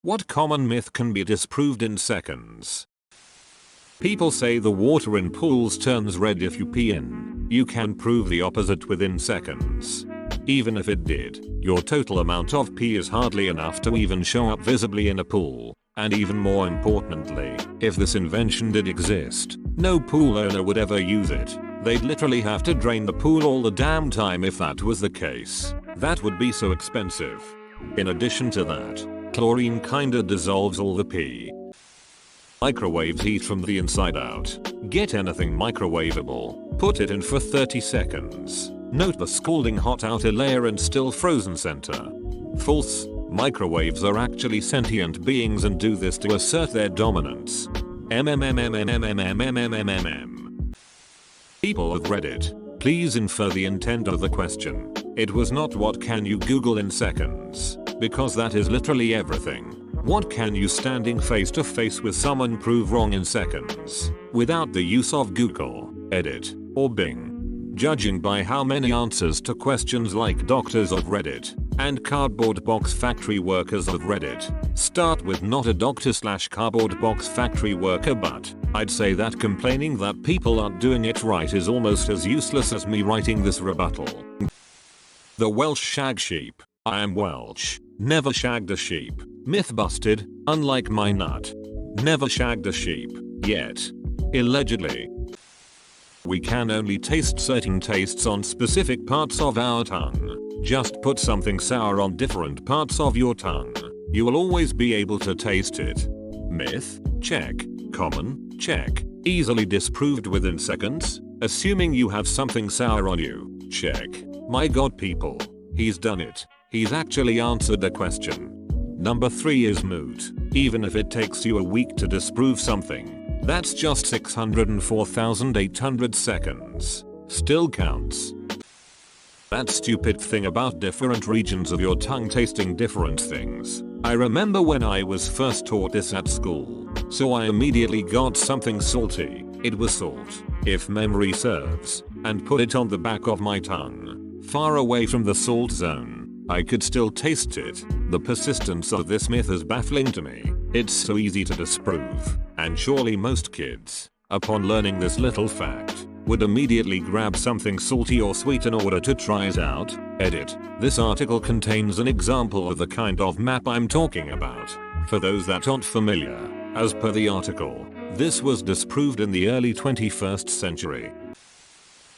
What common myth can be disproved in seconds? People say the water in pools turns red if you pee in. You can prove the opposite within seconds. Even if it did, your total amount of pee is hardly enough to even show up visibly in a pool. And even more importantly, if this invention did exist, no pool owner would ever use it. They'd literally have to drain the pool all the damn time if that was the case. That would be so expensive. In addition to that, chlorine kinda dissolves all the pee. Microwaves heat from the inside out. Get anything microwavable, put it in for 30 seconds. Note the scalding hot outer layer and still frozen center. False. Microwaves are actually sentient beings and do this to assert their dominance. People of Reddit, please infer the intent of the question. It was not what can you Google in seconds, because that is literally everything. What can you standing face to face with someone prove wrong in seconds, without the use of Google, Edit, or Bing? Judging by how many answers to questions like doctors of Reddit and cardboard box factory workers of Reddit start with not a doctor/cardboard box factory worker, but I'd say that complaining that people aren't doing it right is almost as useless as me writing this rebuttal. The Welsh shag sheep. I am Welsh. Never shagged a sheep. Myth busted, unlike my nut. Never shagged a sheep. Yet. Allegedly. We can only taste certain tastes on specific parts of our tongue. Just put something sour on different parts of your tongue. You will always be able to taste it. Myth? Check. Common? Check. Easily disproved within seconds? Assuming you have something sour on you? Check. My god people. He's done it. He's actually answered the question. Number 3 is moot. Even if it takes you a week to disprove something, that's just 604,800 seconds. Still counts. That stupid thing about different regions of your tongue tasting different things. I remember when I was first taught this at school, so I immediately got something salty. It was salt, if memory serves, and put it on the back of my tongue, far away from the salt zone. I could still taste it. The persistence of this myth is baffling to me. It's so easy to disprove, and surely most kids, upon learning this little fact, would immediately grab something salty or sweet in order to try it out. Edit. This article contains an example of the kind of map I'm talking about. For those that aren't familiar, as per the article, this was disproved in the early 21st century.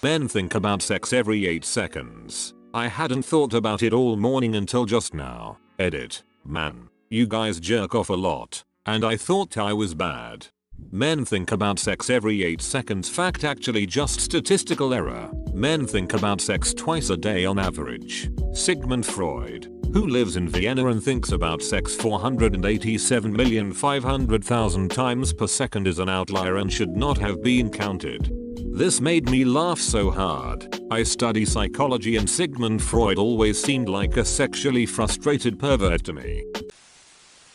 Men think about sex every 8 seconds. I hadn't thought about it all morning until just now. Edit. Man, you guys jerk off a lot, and I thought I was bad. Men think about sex every 8 seconds. Fact, actually just statistical error. Men think about sex twice a day on average. Sigmund Freud, who lives in Vienna and thinks about sex 487,500,000 times per second, is an outlier and should not have been counted. This made me laugh so hard. I study psychology and Sigmund Freud always seemed like a sexually frustrated pervert to me.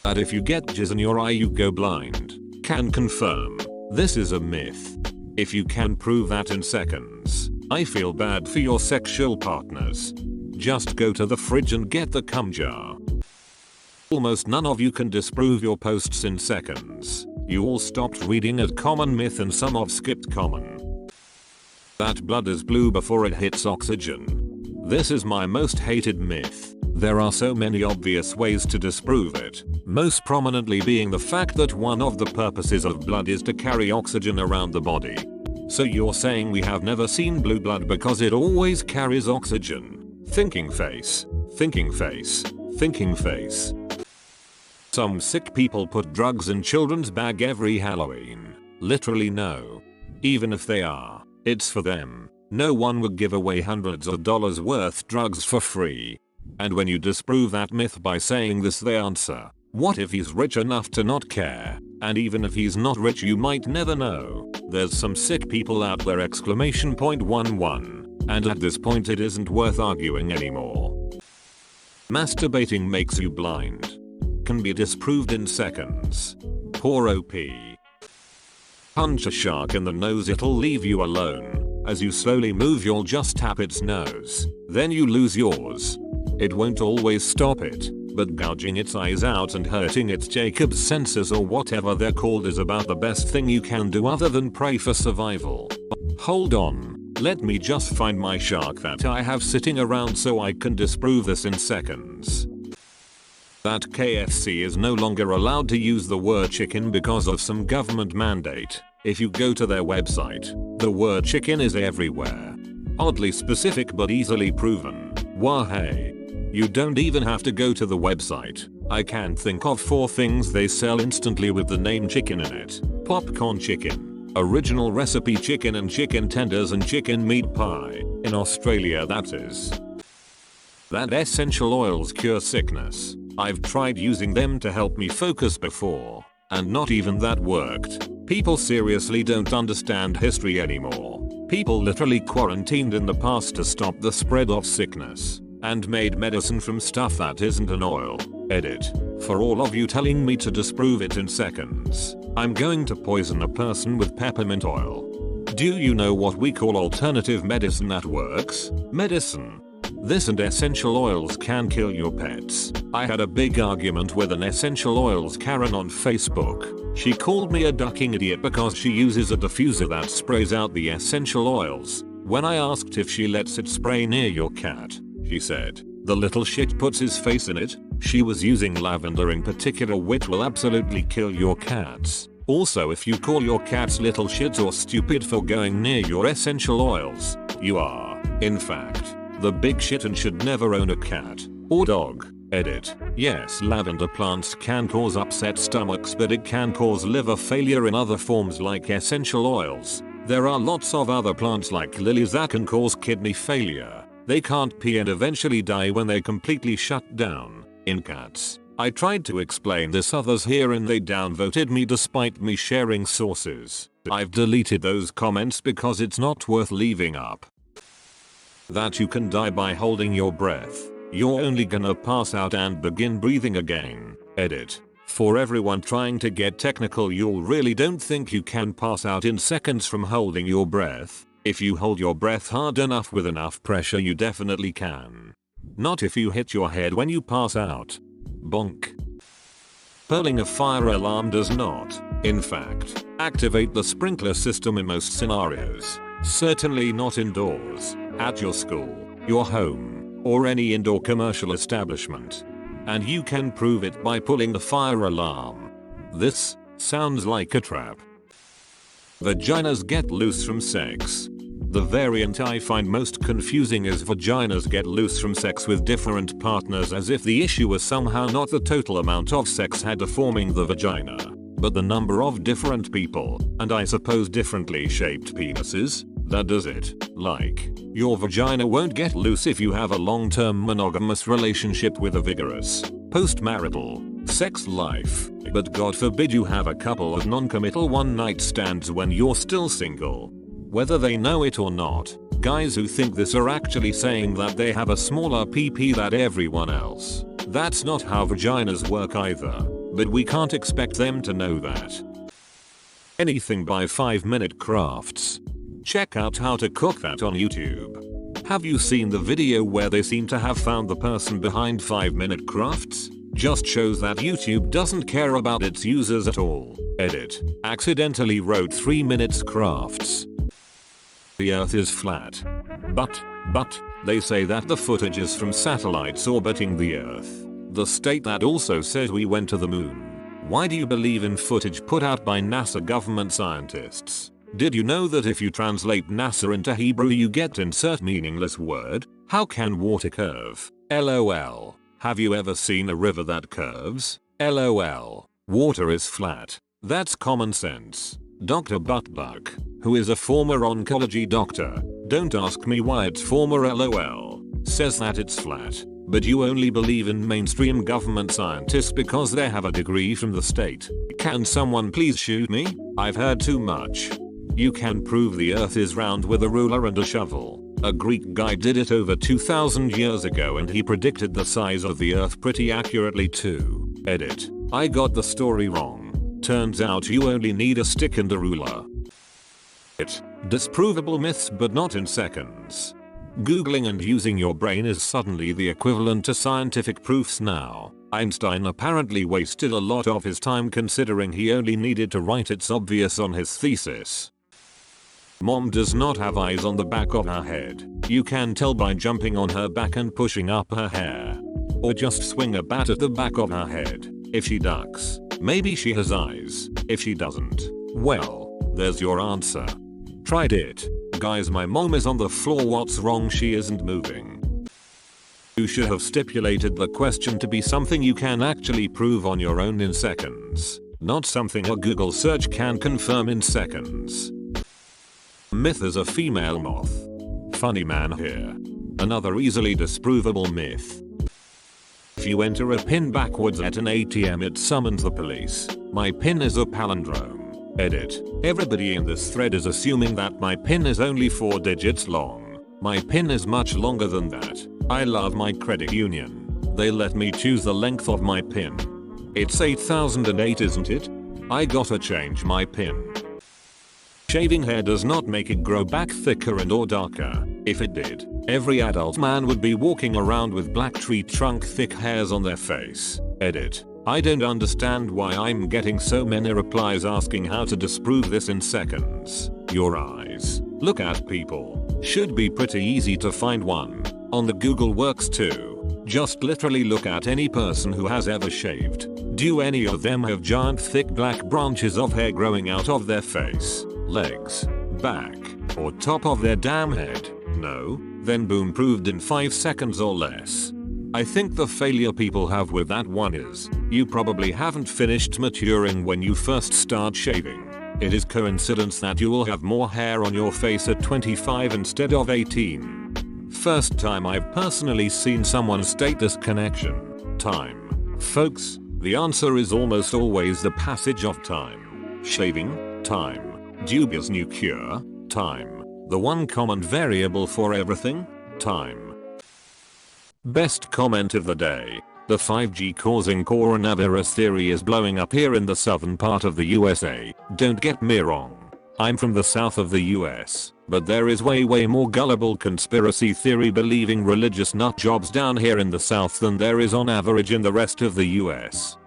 That if you get jizz in your eye you go blind. Can confirm. This is a myth. If you can prove that in seconds, I feel bad for your sexual partners. Just go to the fridge and get the cum jar. Almost none of you can disprove your posts in seconds. You all stopped reading at common myth and some have skipped common. That blood is blue before it hits oxygen. This is my most hated myth. There are so many obvious ways to disprove it, most prominently being the fact that one of the purposes of blood is to carry oxygen around the body. So you're saying we have never seen blue blood because it always carries oxygen? Thinking face. Thinking face. Thinking face. Some sick people put drugs in children's bag every Halloween. Literally no. Even if they are, it's for them. No one would give away hundreds of dollars worth drugs for free. And when you disprove that myth by saying this, they answer, what if he's rich enough to not care? And even if he's not rich, you might never know. There's some sick people out there ! 11. And at this point it isn't worth arguing anymore. Masturbating makes you blind. Can be disproved in seconds. Poor OP. Punch a shark in the nose, it'll leave you alone. As you slowly move, you'll just tap its nose. Then you lose yours. It won't always stop it, but gouging its eyes out and hurting its Jacob's sensors or whatever they're called is about the best thing you can do other than pray for survival. Hold on, let me just find my shark that I have sitting around so I can disprove this in seconds. That KFC is no longer allowed to use the word chicken because of some government mandate. If you go to their website, the word chicken is everywhere. Oddly specific but easily proven. Wahey. You don't even have to go to the website. I can think of 4 things they sell instantly with the name chicken in it. Popcorn chicken, original recipe chicken and chicken tenders and chicken meat pie. In Australia that is. That essential oils cure sickness. I've tried using them to help me focus before, and not even that worked. People seriously don't understand history anymore. People literally quarantined in the past to stop the spread of sickness, and made medicine from stuff that isn't an oil. Edit. For all of you telling me to disprove it in seconds, I'm going to poison a person with peppermint oil. Do you know what we call alternative medicine that works? Medicine. This and essential oils can kill your pets. I had a big argument with an essential oils Karen on Facebook. She called me a ducking idiot because she uses a diffuser that sprays out the essential oils. When I asked if she lets it spray near your cat, she said, "The little shit puts his face in it." She was using lavender in particular, which will absolutely kill your cats. Also, if you call your cats little shits or stupid for going near your essential oils, you are, in fact, the big shit and should never own a cat or dog. Edit. Yes, lavender plants can cause upset stomachs, but it can cause liver failure in other forms like essential oils. There are lots of other plants like lilies that can cause kidney failure. They can't pee and eventually die when they completely shut down. In cats. I tried to explain this others here and they downvoted me despite me sharing sources. I've deleted those comments because it's not worth leaving up. That you can die by holding your breath. You're only gonna pass out and begin breathing again. Edit. For everyone trying to get technical, you really don't think you can pass out in seconds from holding your breath. If you hold your breath hard enough with enough pressure, you definitely can. Not if you hit your head when you pass out. Bonk. Pulling a fire alarm does not, in fact, activate the sprinkler system in most scenarios. Certainly not indoors, at your school, your home, or any indoor commercial establishment. And you can prove it by pulling the fire alarm. This sounds like a trap. Vaginas get loose from sex. The variant I find most confusing is vaginas get loose from sex with different partners, as if the issue was somehow not the total amount of sex had forming the vagina, but the number of different people, and I suppose differently shaped penises, that does it. Like, your vagina won't get loose if you have a long-term monogamous relationship with a vigorous, post-marital, sex life, but God forbid you have a couple of non-committal one-night stands when you're still single. Whether they know it or not, guys who think this are actually saying that they have a smaller PP than everyone else. That's not how vaginas work either, but we can't expect them to know that. Anything by 5-minute crafts. Check out how to cook that on YouTube. Have you seen the video where they seem to have found the person behind 5-minute crafts? Just shows that YouTube doesn't care about its users at all. Edit. Accidentally wrote 3 minutes crafts. The earth is flat. But, they say that the footage is from satellites orbiting the earth. The state that also says we went to the moon. Why do you believe in footage put out by NASA government scientists? Did you know that if you translate NASA into Hebrew you get insert meaningless word? How can water curve? LOL. Have you ever seen a river that curves? LOL. Water is flat. That's common sense. Dr. Buttbuck, who is a former oncology doctor, don't ask me why it's former LOL, says that it's flat, but you only believe in mainstream government scientists because they have a degree from the state. Can someone please shoot me? I've heard too much. You can prove the earth is round with a ruler and a shovel. A Greek guy did it over 2000 years ago and he predicted the size of the earth pretty accurately too. Edit. I got the story wrong. Turns out you only need a stick and a ruler. Disprovable myths but not in seconds. Googling and using your brain is suddenly the equivalent to scientific proofs now. Einstein apparently wasted a lot of his time considering he only needed to write "it's obvious" on his thesis. Mom does not have eyes on the back of her head. You can tell by jumping on her back and pushing up her hair. Or just swing a bat at the back of her head. If she ducks, maybe she has eyes. If she doesn't, well, there's your answer. Tried it. Guys, my mom is on the floor. What's wrong? She isn't moving. You should have stipulated the question to be something you can actually prove on your own in seconds, not something a Google search can confirm in seconds. Myth is a female moth. Funny man here. Another easily disprovable myth. If you enter a pin backwards at an ATM, it summons the police. My pin is a palindrome. Edit. Everybody in this thread is assuming that my pin is only 4 digits long. My pin is much longer than that. I love my credit union. They let me choose the length of my pin. It's 8008, isn't it? I gotta change my pin. Shaving hair does not make it grow back thicker and or darker. If it did, every adult man would be walking around with black tree trunk thick hairs on their face. Edit. I don't understand why I'm getting so many replies asking how to disprove this in seconds. Your eyes. Look at people. Should be pretty easy to find one. On the Google works too. Just literally look at any person who has ever shaved. Do any of them have giant thick black branches of hair growing out of their face, legs, back, or top of their damn head? No? Then boom, proved in 5 seconds or less. I think the failure people have with that one is, you probably haven't finished maturing when you first start shaving. It is coincidence that you will have more hair on your face at 25 instead of 18. First time I've personally seen someone state this connection. Time. Folks, the answer is almost always the passage of time. Shaving? Time. Dubious new cure? Time. The one common variable for everything? Time. Best comment of the day. The 5G causing coronavirus theory is blowing up here in the southern part of the USA. Don't get me wrong. I'm from the south of the US, but there is way more gullible conspiracy theory believing religious nut jobs down here in the south than there is on average in the rest of the US.